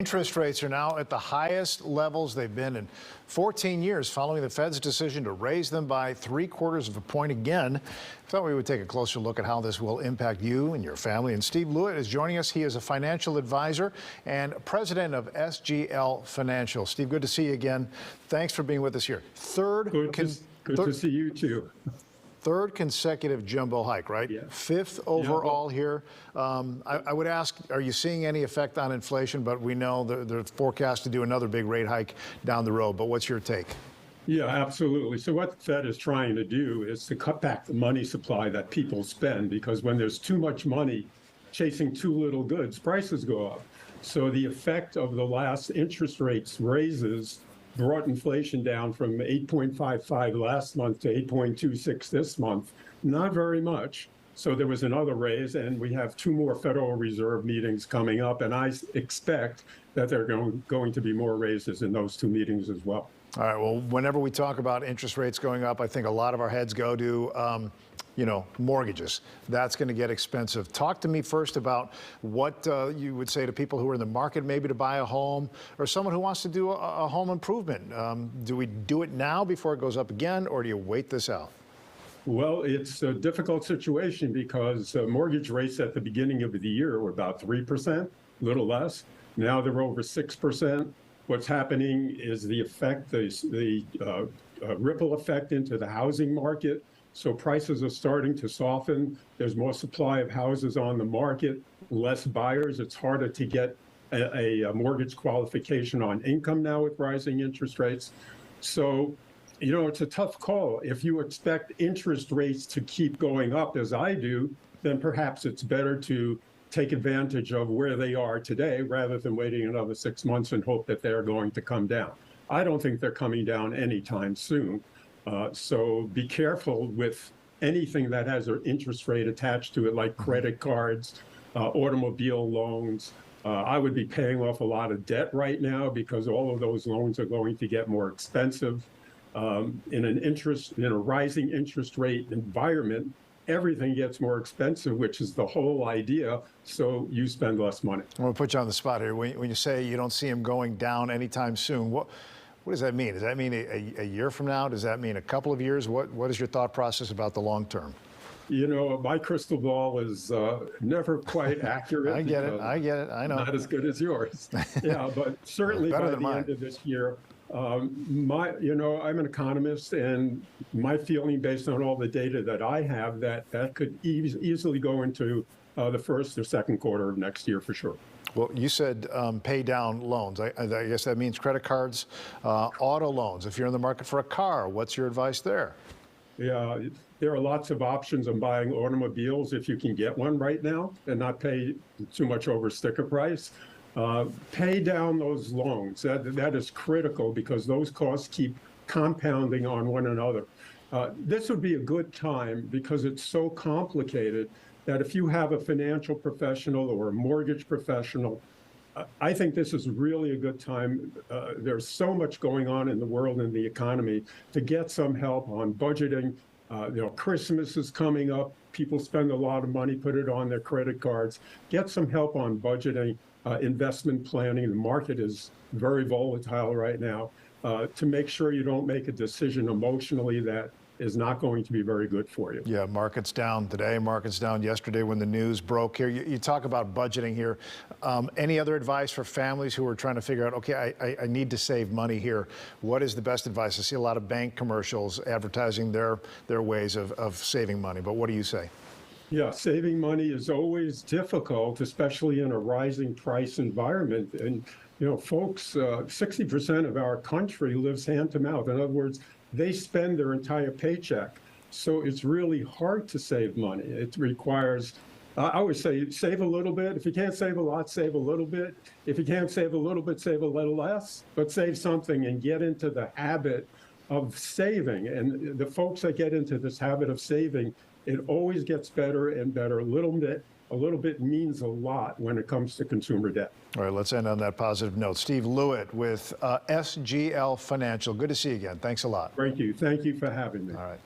Interest rates are now at the highest levels they've been in 14 years following the Fed's decision to raise them by 3/4 of a point again. Thought we would take a closer look at how this will impact you and your family. And Steve Lewitt is joining us. He is a financial advisor and president of SGL Financial. Steve, good to see you again. Thanks for being with us here. Good to see you too. Third consecutive jumbo hike, right? Yeah. Fifth overall here. I would ask, are you seeing any effect on inflation? But we know they're forecast to do another big rate hike down the road. But what's your take? Yeah, absolutely. So what the Fed is trying to do is to cut back the money supply that people spend, because when there's too much money chasing too little goods, prices go up. So the effect of the last interest rates raises brought inflation down from 8.55 last month to 8.26 this month. Not very much. So there was another raise, and we have two more Federal Reserve meetings coming up, and I expect that there are going to be more raises in those two meetings as well. All right. Well, whenever we talk about interest rates going up, I think a lot of our heads go to mortgages. That's going to get expensive. Talk to me first about what you would say to people who are in the market maybe to buy a home, or someone who wants to do a home improvement. Do we do it now before it goes up again, or do you wait this out? Well, it's a difficult situation because mortgage rates at the beginning of the year were about 3%, a little less. Now they're over 6%. What's happening is the effect, the ripple effect into the housing market. So prices are starting to soften. There's more supply of houses on the market, less buyers. It's harder to get a mortgage qualification on income now with rising interest rates. So, it's a tough call. If you expect interest rates to keep going up as I do, then perhaps it's better to take advantage of where they are today rather than waiting another 6 months and hope that they're going to come down. I don't think they're coming down anytime soon. So be careful with anything that has an interest rate attached to it, like credit cards, automobile loans. I would be paying off a lot of debt right now because all of those loans are going to get more expensive. In a rising interest rate environment, everything gets more expensive, which is the whole idea. So you spend less money. I'm going to put you on the spot here. When you say you don't see them going down anytime soon, what does that mean? Does that mean a year from now? Does that mean a couple of years? What is your thought process about the long term? My crystal ball is never quite accurate. I get it. I know. Not as good as yours. Yeah, but certainly by the end of this year, I'm an economist, and my feeling based on all the data that I have, that could easily go into the first or second quarter of next year for sure. Well, you said pay down loans. I guess that means credit cards, auto loans. If you're in the market for a car, what's your advice there? Yeah, there are lots of options on buying automobiles if you can get one right now and not pay too much over sticker price. Pay down those loans. That is critical because those costs keep compounding on one another. This would be a good time because it's so complicated that if you have a financial professional or a mortgage professional, I think this is really a good time. There's so much going on in the world and the economy to get some help on budgeting. Christmas is coming up. People spend a lot of money, put it on their credit cards. Get some help on budgeting, investment planning. The market is very volatile right now. To make sure you don't make a decision emotionally that is not going to be very good for you. Yeah, market's down today, market's down yesterday when the news broke here. You talk about budgeting here. Any other advice for families who are trying to figure out, okay, I need to save money here? What is the best advice? I see a lot of bank commercials advertising their ways of saving money, but what do you say? Yeah, saving money is always difficult, especially in a rising price environment. And, folks, 60% of our country lives hand to mouth. In other words, they spend their entire paycheck. So it's really hard to save money. It requires, I always say, save a little bit. If you can't save a lot, save a little bit. If you can't save a little bit, save a little less, but save something and get into the habit of saving. And the folks that get into this habit of saving, it always gets better and better. A little bit means a lot when it comes to consumer debt. All right, let's end on that positive note. Steve Lewitt with SGL Financial. Good to see you again. Thanks a lot. Thank you. Thank you for having me. All right.